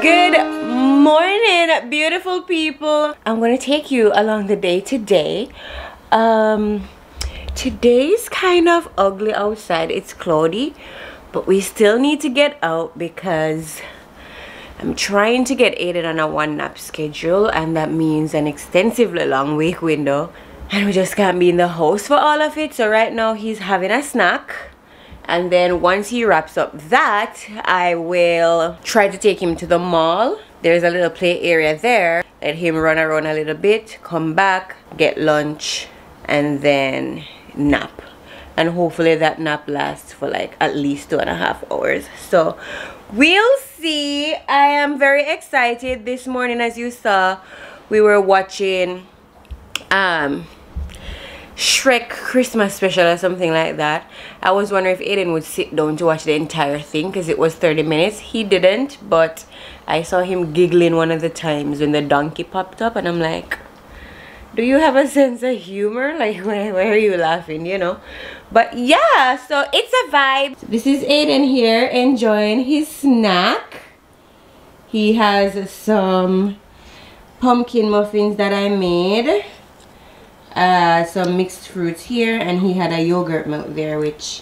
Good morning, beautiful people. I'm gonna take you along the day today. Today's kind of ugly outside. It's cloudy, but we still need to get out because I'm trying to get Aiden on a one nap schedule, and that means an extensively long wake window, and we just can't be in the house for all of it. So right now he's having a snack, and then once he wraps up that, I will try to take him to the mall. There's a little play area there. Let him run around a little bit, come back, get lunch, and then nap. And hopefully that nap lasts for like at least 2.5 hours. So we'll see. I am very excited. This morning, as you saw, we were watching Shrek Christmas special or something like that. I was wondering if Aiden would sit down to watch the entire thing because it was 30 minutes. He didn't, but I saw him giggling one of the times when the donkey popped up, and I'm like, do you have a sense of humor? Like, why are you laughing, you know? But yeah, so it's a vibe. This is Aiden here enjoying his snack. He has some pumpkin muffins that I made. Some mixed fruits here, and he had a yogurt milk there, which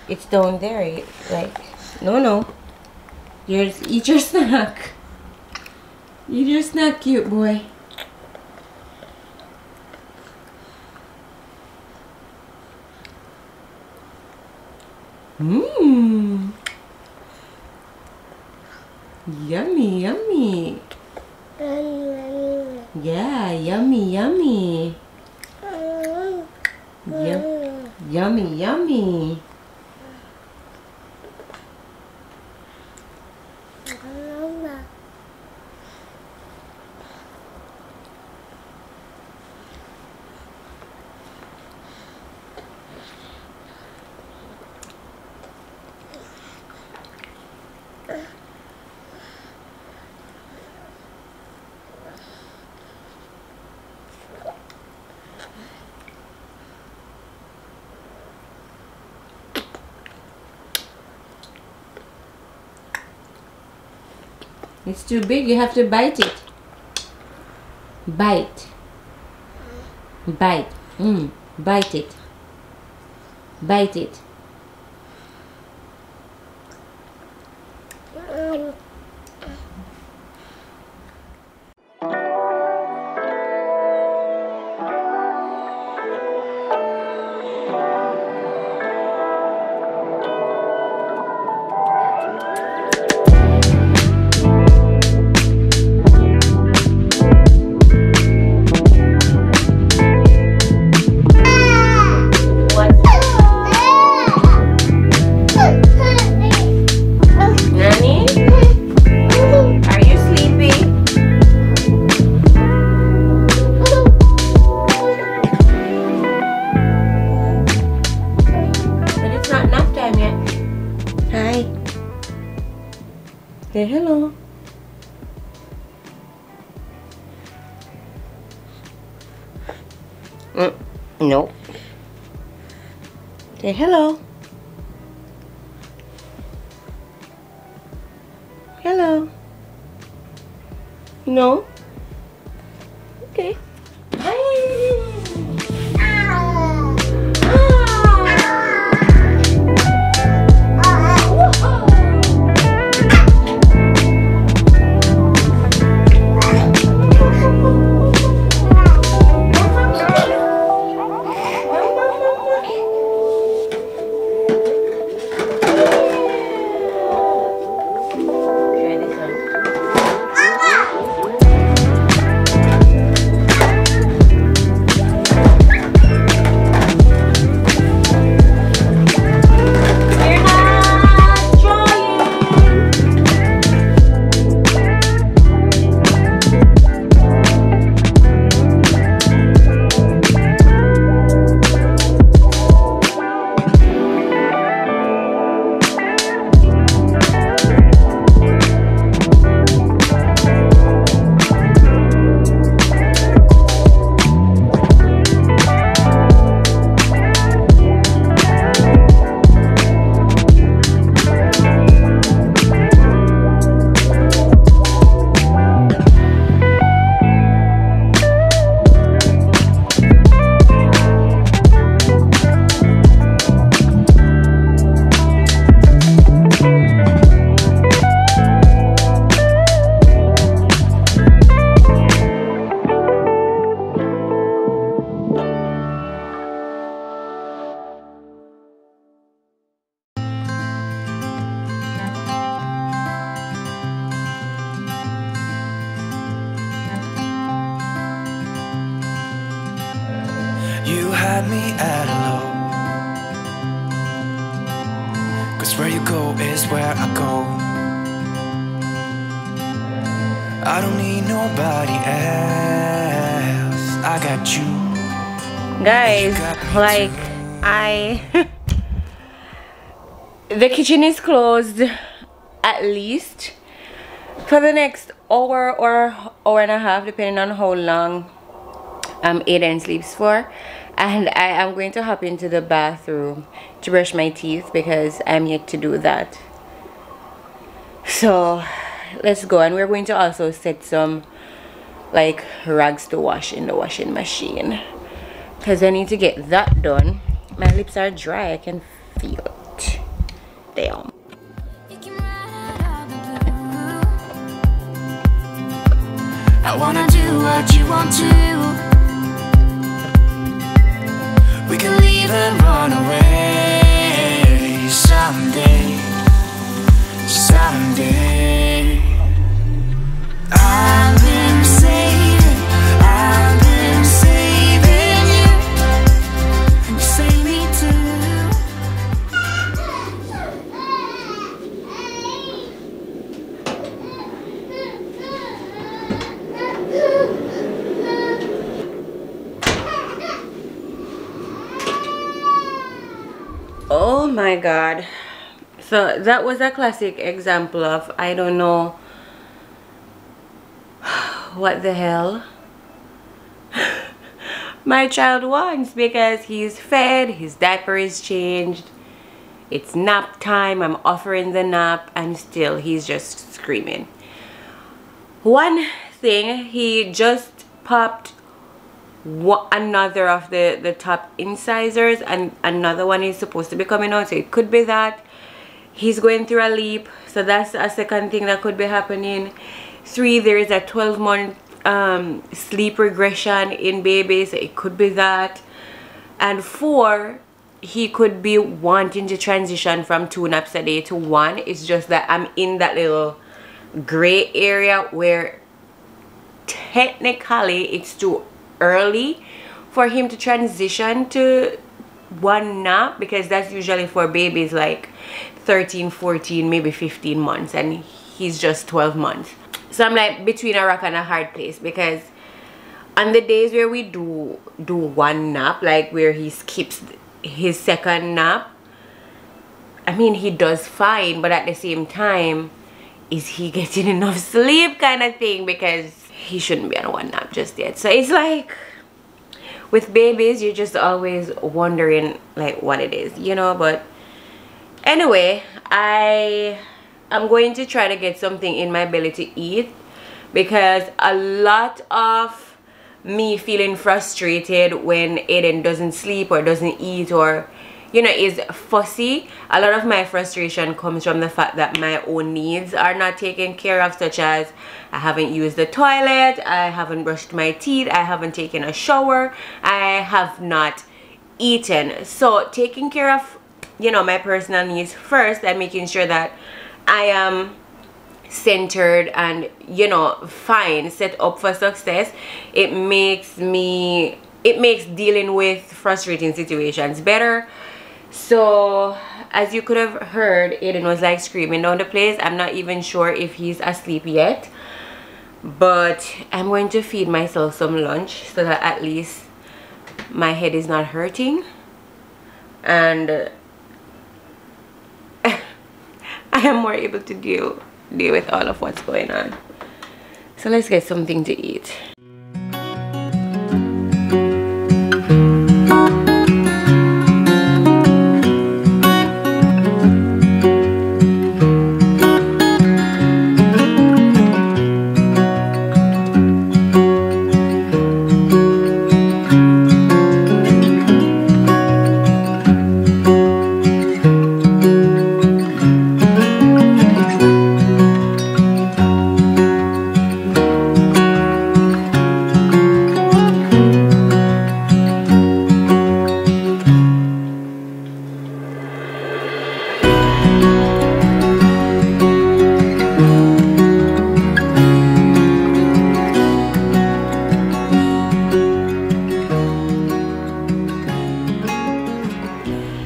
it's down there. Like, no. Here's, eat your snack. Eat your snack, cute boy. Mmm. Yummy, yummy. Yeah, yummy, yummy. Yummy, yummy. It's too big, you have to bite it. Bite. Bite. Bite it. Bite it. Say hello. No. Say hello. Hello. No. Okay. got me at a low. 'Cause where you go is where I go. I don't need nobody else. I got you. Guys, like the kitchen is closed at least for the next hour or hour and a half, depending on how long Aiden sleeps for. And I am going to hop into the bathroom to brush my teeth because I'm yet to do that. So let's go, and we're going to also set some like rags to wash in the washing machine because I need to get that done. My lips are dry, I can feel it. Damn. I wanna do what you want to. We can leave and run away someday, someday. I've been saving you, and you save me too. Oh my god. So that was a classic example of I don't know what the hell my child wants, because he's fed, his diaper is changed, it's nap time, I'm offering the nap, and still he's just screaming. One thing, he just popped another of the top incisors, and another one is supposed to be coming out, so it could be that he's going through a leap, so that's a second thing that could be happening. 3, there is a 12-month sleep regression in babies, so it could be that. And 4, he could be wanting to transition from 2 naps a day to 1. It's just that I'm in that little gray area where technically it's too early for him to transition to 1 nap, because that's usually for babies like 13, 14, maybe 15 months, and he's just 12 months. So I'm like between a rock and a hard place, because on the days where we do 1 nap, like where he skips his second nap, I mean, he does fine, but at the same time, is he getting enough sleep kind of thing, because he shouldn't be on 1 nap just yet. So it's like with babies, you're just always wondering like what it is, you know. But anyway, I'm going to try to get something in my belly to eat, because a lot of me feeling frustrated when Aiden doesn't sleep or doesn't eat, or you know, is fussy. A lot of my frustration comes from the fact that my own needs are not taken care of, such as I haven't used the toilet, I haven't brushed my teeth, I haven't taken a shower, I have not eaten. So taking care of, you know, my personal needs first, and making sure that I am centered and, you know, fine, set up for success, it makes dealing with frustrating situations better. So as you could have heard, Aiden was like screaming down the place. I'm not even sure if he's asleep yet, but I'm going to feed myself some lunch so that at least my head is not hurting, and I am more able to deal with all of what's going on. So let's get something to eat.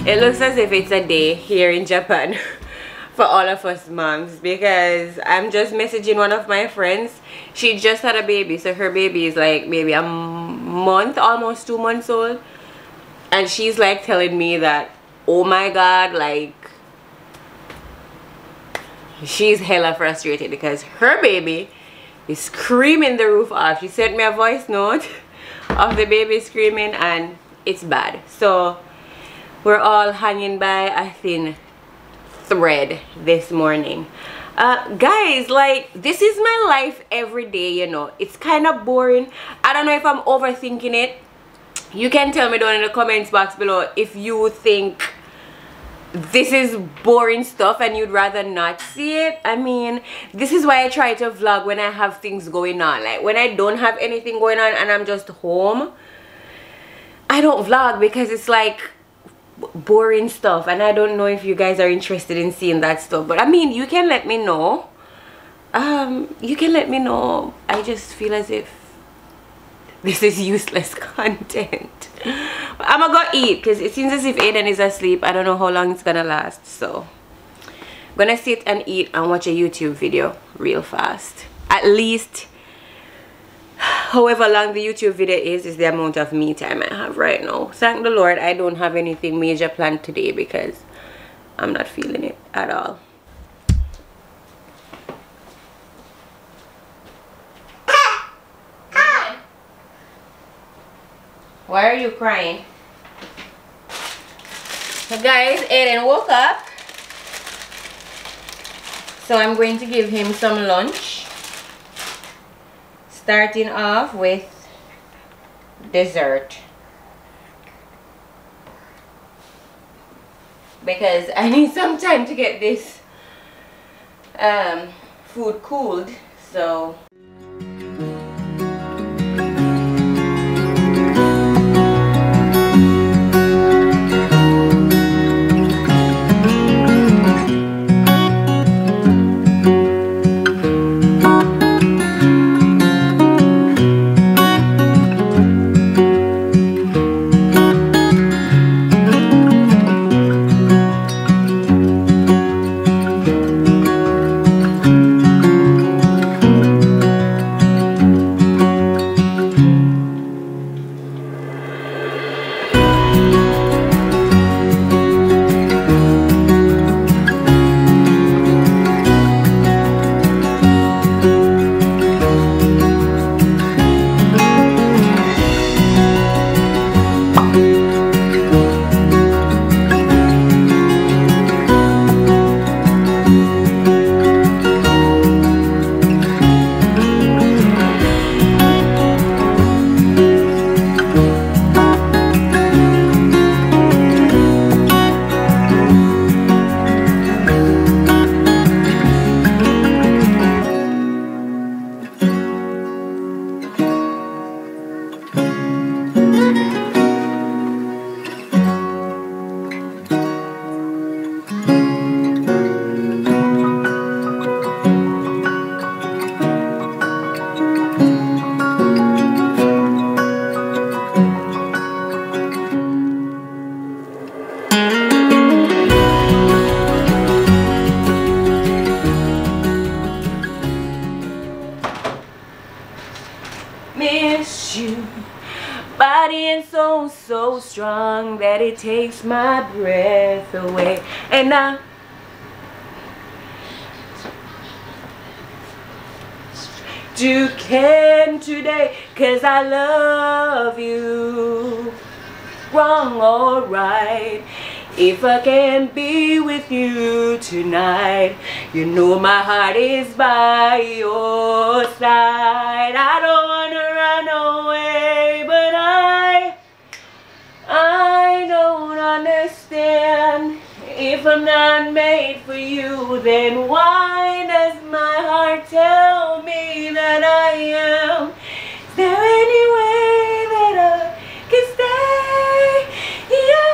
It looks as if it's a day here in Japan for all of us moms, because I'm just messaging one of my friends. She just had a baby, so her baby is like maybe a month, almost 2 months old, and she's like telling me that, oh my god, like she's hella frustrated because her baby is screaming the roof off. She sent me a voice note of the baby screaming and it's bad. So we're all hanging by a thin thread this morning. Guys, like, this is my life every day, you know. It's kind of boring. I don't know if I'm overthinking it. You can tell me down in the comments box below if you think this is boring stuff and you'd rather not see it. I mean, this is why I try to vlog when I have things going on. Like when I don't have anything going on and I'm just home, I don't vlog because it's like boring stuff, and I don't know if you guys are interested in seeing that stuff. But I mean, you can let me know. You can let me know. I just feel as if this is useless content. I'm gonna go eat because it seems as if Aiden is asleep. I don't know how long it's gonna last, so I'm gonna sit and eat and watch a YouTube video real fast. At least however long the YouTube video is the amount of me time I have right now. Thank the Lord I don't have anything major planned today because I'm not feeling it at all. Why are you crying? So guys, Aiden woke up, so I'm going to give him some lunch, starting off with dessert because I need some time to get this food cooled. So miss you, body and soul so strong that it takes my breath away. And now you can today, 'cause I love you. Wrong or right, if I can be with you tonight, you know my heart is by your side. I don't wanna run away, but I don't understand. If I'm not made for you, then why does my heart tell me that I am? Is there any way that I can stay? Yeah.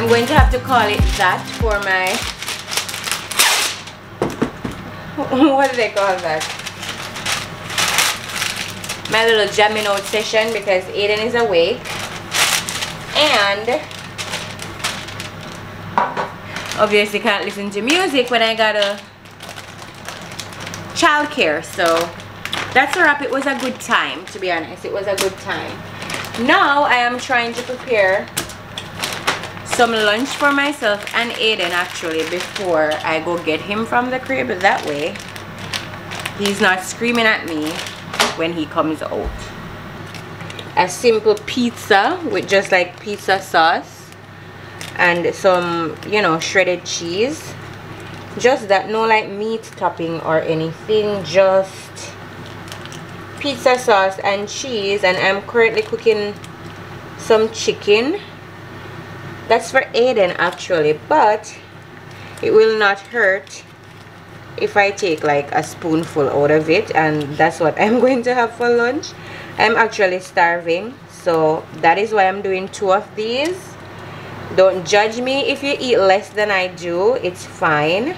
I'm going to have to call it that for my what do they call that? My little jamming out session, because Aiden is awake and obviously can't listen to music when I got a childcare. So that's a wrap. It was a good time, to be honest. It was a good time. Now I am trying to prepare some lunch for myself and Aiden, actually, before I go get him from the crib. That way he's not screaming at me when he comes out. A simple pizza with just like pizza sauce and some, you know, shredded cheese. Just that, no like meat topping or anything, just pizza sauce and cheese. And I'm currently cooking some chicken. That's for Aiden actually, but it will not hurt if I take like a spoonful out of it, and that's what I'm going to have for lunch. I'm actually starving, so that is why I'm doing 2 of these. Don't judge me if you eat less than I do. It's fine,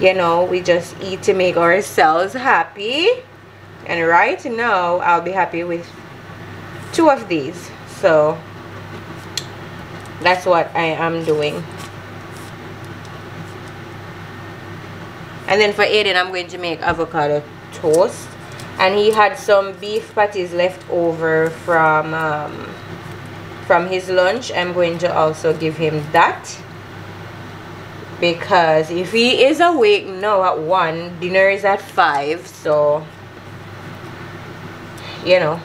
you know, we just eat to make ourselves happy, and right now I'll be happy with 2 of these. So that's what I am doing. And then for Aiden, I'm going to make avocado toast. And he had some beef patties left over from his lunch. I'm going to also give him that, because if he is awake now at 1, dinner is at 5. So, you know,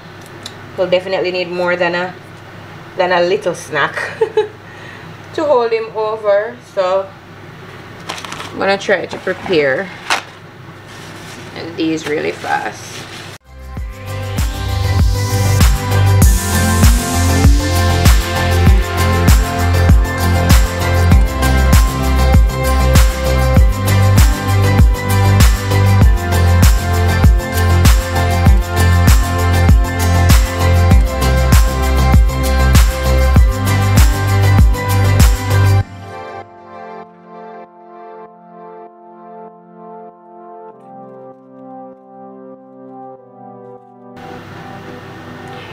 he'll definitely need more than a little snack to hold him over. So I'm gonna try to prepare these really fast.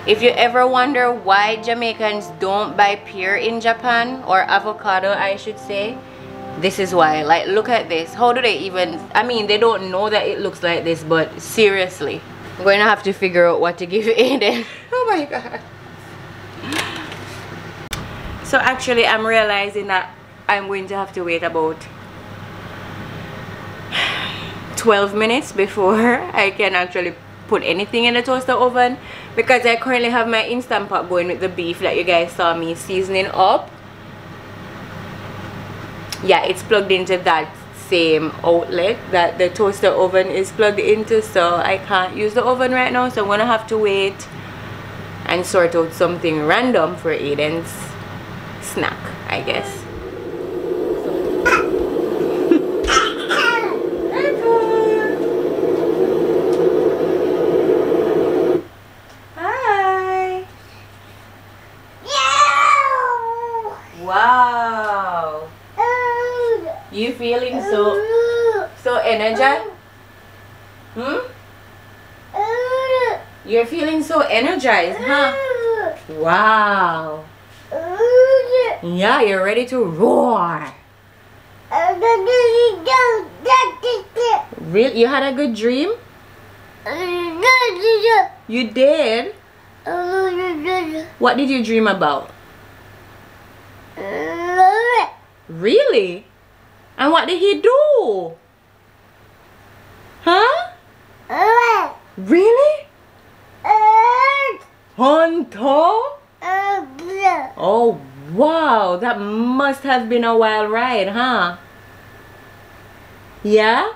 If you ever wonder why Jamaicans don't buy pear in Japan, or avocado I should say, this is why. Like, look at this. How do they even, I mean, they don't know that it looks like this, but seriously, I'm going to have to figure out what to give Aiden. Oh my god. So actually I'm realizing that I'm going to have to wait about 12 minutes before I can actually put anything in the toaster oven, because I currently have my Instant Pot going with the beef that you guys saw me seasoning up. Yeah, it's plugged into that same outlet that the toaster oven is plugged into, so I can't use the oven right now. So I'm gonna have to wait and sort out something random for Aiden's snack, I guess. Wow, you feeling so energized? You're feeling so energized, huh? Wow. Yeah, you're ready to roar. Really? You had a good dream? You did? What did you dream about? Really? And what did he do? Huh? Really? Hunter? Oh wow, that must have been a wild ride, huh? Yeah?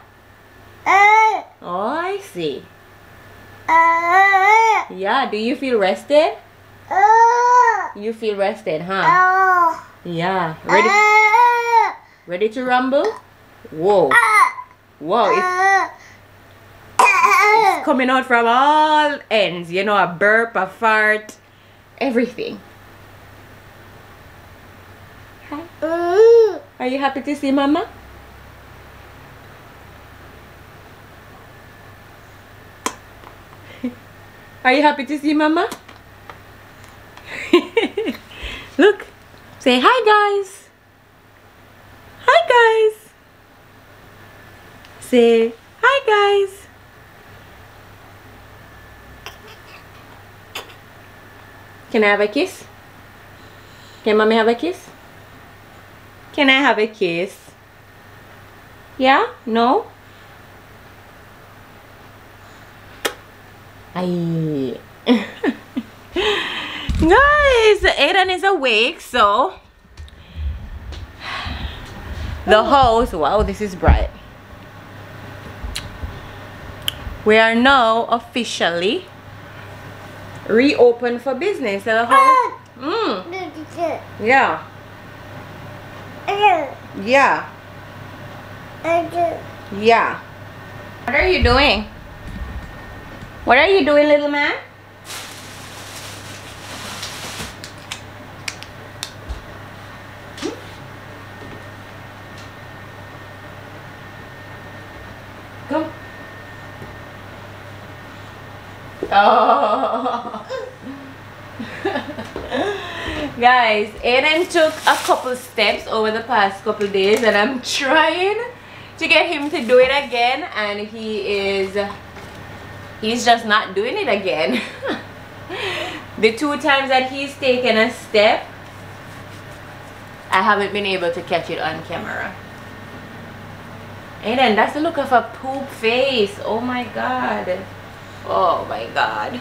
Oh, I see. Yeah, do you feel rested? You feel rested, huh? Yeah. Ready to rumble? Whoa. Whoa. It's coming out from all ends. You know, a burp, a fart, everything. Hi. Are you happy to see Mama? Are you happy to see Mama? Look. Say hi, guys. Hi, guys. Say hi, guys. Can I have a kiss? Can Mommy have a kiss? Can I have a kiss? Yeah? No? Aye. Guys, Aiden is awake, so the house, wow, this is bright. We are now officially reopened for business. The house, yeah. Yeah. Yeah. What are you doing? What are you doing, little man? Come. Oh. Guys, Aiden took a couple steps over the past couple days and I'm trying to get him to do it again, and he's just not doing it again. The 2 times that he's taken a step, I haven't been able to catch it on camera. Aiden, that's the look of a poop face. Oh my god. Oh my god.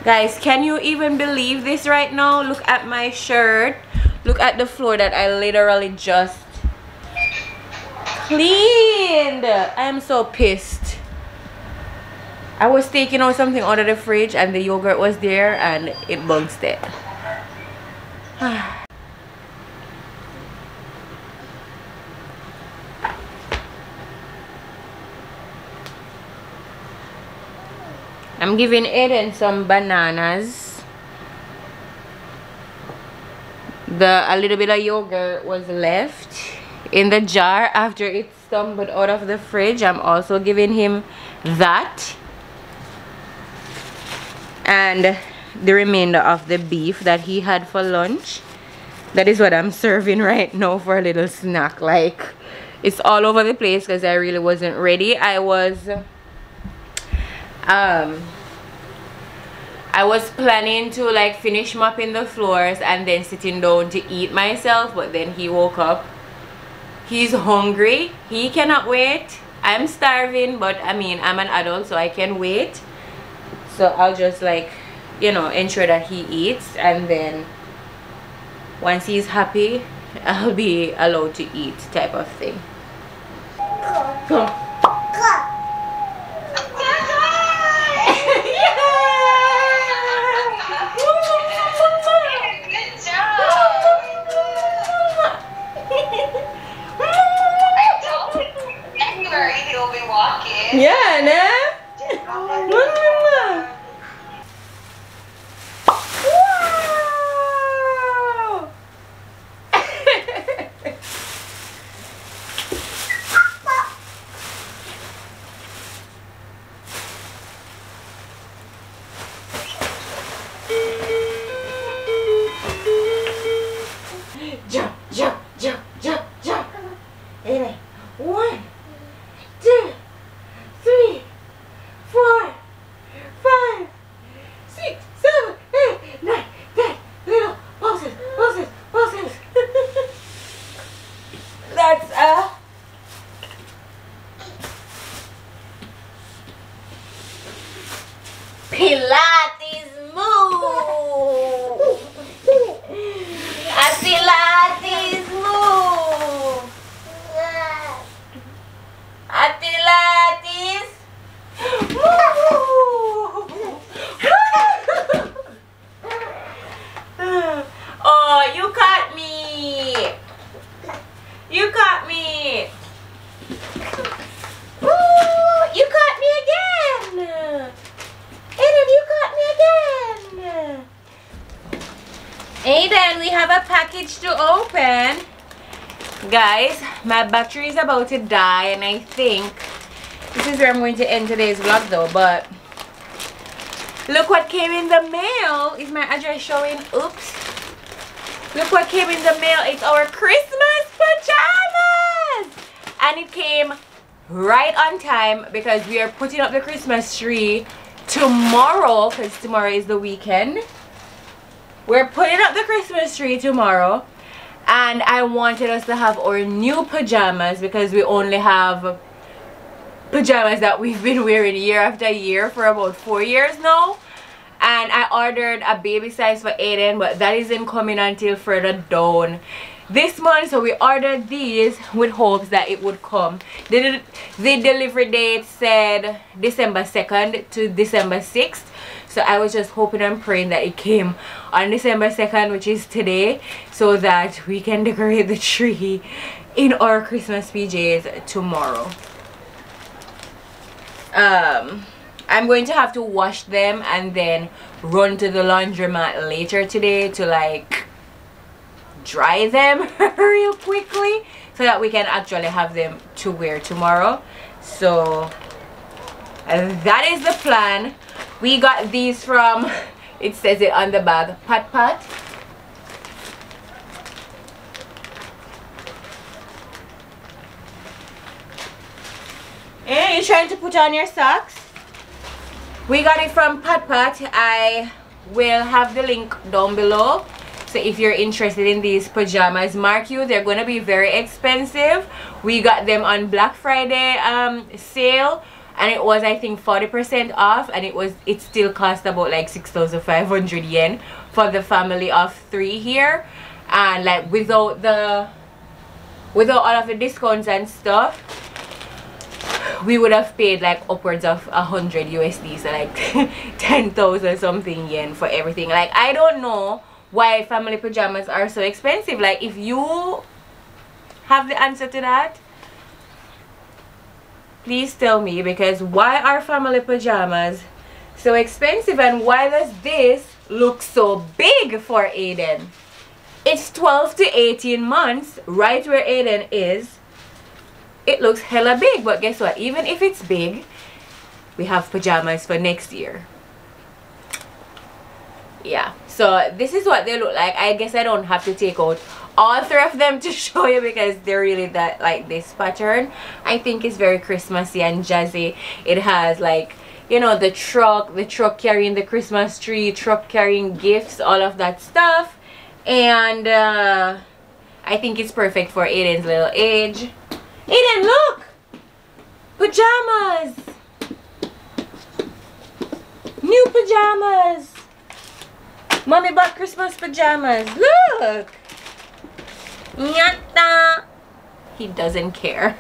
Guys, can you even believe this right now? Look at my shirt. Look at the floor that I literally just cleaned. I am so pissed. I was taking out something out of the fridge and the yogurt was there and it bounced it. I'm giving Aiden some bananas. A little bit of yogurt was left in the jar after it stumbled out of the fridge. I'm also giving him that. And the remainder of the beef that he had for lunch. That is what I'm serving right now for a little snack. Like, it's all over the place because I really wasn't ready. I was planning to like finish mopping the floors and then sitting down to eat myself, but then he woke up. He's hungry. He cannot wait. I'm starving, but I mean, I'm an adult, so I can wait. So I'll just like, you know, ensure that he eats, and then once he's happy, I'll be allowed to eat, type of thing. Come. He'll be walking. Yeah, nah. Jump, jump, jump, jump, jump. Amen. 1, 2, 3, 4, 5, 6, 7, 8, 9, 10. Little pulses, pulses, pulses. That's Pilates move. A Pilates move. package to open. Guys, my battery is about to die, and I think this is where I'm going to end today's vlog though. But look what came in the mail. Is my address showing? Oops. Look what came in the mail. It's our Christmas pajamas, and it came right on time because we are putting up the Christmas tree tomorrow, because tomorrow is the weekend. We're putting up the Christmas tree tomorrow, and I wanted us to have our new pajamas because we only have pajamas that we've been wearing year after year for about 4 years now. And I ordered a baby size for Aiden, but that isn't coming until further down this month. So we ordered these with hopes that it would come. The delivery date said December 2nd to December 6th. So I was just hoping and praying that it came on December 2nd, which is today, so that we can decorate the tree in our Christmas PJs tomorrow. I'm going to have to wash them and then run to the laundromat later today to like dry them real quickly so that we can actually have them to wear tomorrow. So that is the plan. We got these from, it says it on the bag, Pat Pat. And you're trying to put on your socks? We got it from Pat Pat. I will have the link down below. So if you're interested in these pajamas, mark you, they're going to be very expensive. We got them on Black Friday sale, and it was, I think, 40% off, and it still cost about like 6,500 yen for the family of 3 here. And like without all of the discounts and stuff, we would have paid like upwards of 100 USD, so like 10,000 something yen for everything. Like, I don't know why family pajamas are so expensive. Like, if you have the answer to that, please tell me, because why are family pajamas so expensive, and why does this look so big for Aiden? It's 12 to 18 months, right where Aiden is. It looks hella big, but guess what? Even if it's big, we have pajamas for next year. Yeah, so this is what they look like. I guess I don't have to take out all 3 of them to show you because they're really that, like, this pattern I think is very Christmassy and jazzy. It has, like, you know, the truck carrying the Christmas tree, truck carrying gifts, all of that stuff. And I think it's perfect for Aiden's little age. Aiden, look! Pajamas! New pajamas! Mommy bought Christmas pajamas. Look! Yatta! He doesn't care.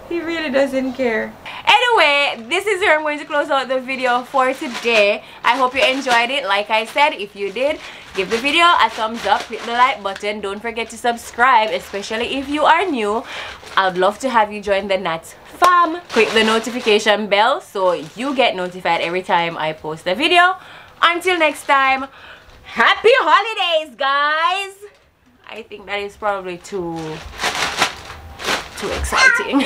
He really doesn't care. Anyway, this is where I'm going to close out the video for today. I hope you enjoyed it. Like I said, if you did, give the video a thumbs up, click the like button. Don't forget to subscribe, especially if you are new. I'd love to have you join the Nats fam. Click the notification bell so you get notified every time I post a video. Until next time, happy holidays, guys! I think that is probably too exciting.